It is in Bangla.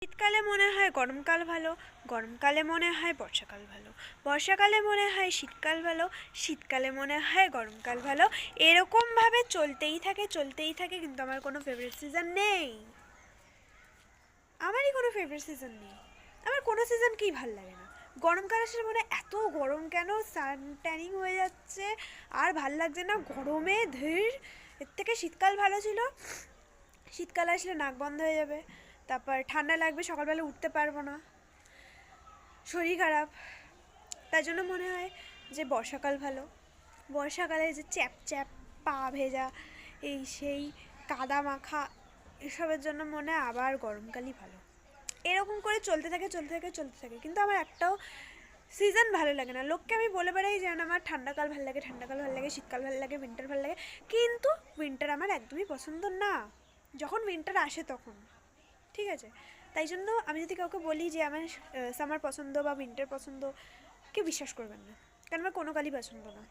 শীতকালে মনে হয় গরমকাল ভালো, গরমকালে মনে হয় বর্ষাকাল ভালো, বর্ষাকালে মনে হয় শীতকাল ভালো, শীতকালে মনে হয় গরমকাল ভালো। এরকমভাবে চলতেই থাকে, কিন্তু আমার কোনো ফেভারিট সিজন নেই। আমারই কোনো ফেভারিট সিজন নেই। আমার কোনো সিজনকেই ভাল লাগে না। গরমকাল আসলে মনে হয় এত গরম কেন, সান ট্যানিং হয়ে যাচ্ছে, আর ভাল লাগছে না গরমে, ধীর। এর থেকে শীতকাল ভালো ছিল। শীতকাল আসলে নাক বন্ধ হয়ে যাবে, তারপর ঠান্ডা লাগবে, সকালবেলা উঠতে পারবো না, শরীর খারাপ। তাই জন্য মনে হয় যে বর্ষাকাল ভালো। বর্ষাকালে যে চ্যাপ চ্যাপ পা ভেজা, এই সেই কাদা মাখা, এসবের জন্য মনে হয় আবার গরমকালই ভালো। এরকম করে চলতে থাকে, কিন্তু আমার একটাও সিজন ভালো লাগে না। লোককে আমি বলে বেড়াই যেন আমার ঠান্ডাকাল ভালো লাগে, ঠান্ডাকাল ভালো লাগে, শীতকাল ভালো লাগে, উইন্টার ভালো লাগে, কিন্তু উইন্টার আমার একদমই পছন্দ না। যখন উইন্টার আসে তখন ঠিক আছে। তাই জন্য আমি যদি কাউকে বলি যে আমার সামার পছন্দ বা উইন্টার পছন্দ, কেউ বিশ্বাস করবেন না, কারণ আমার কোনো কালই পছন্দ না।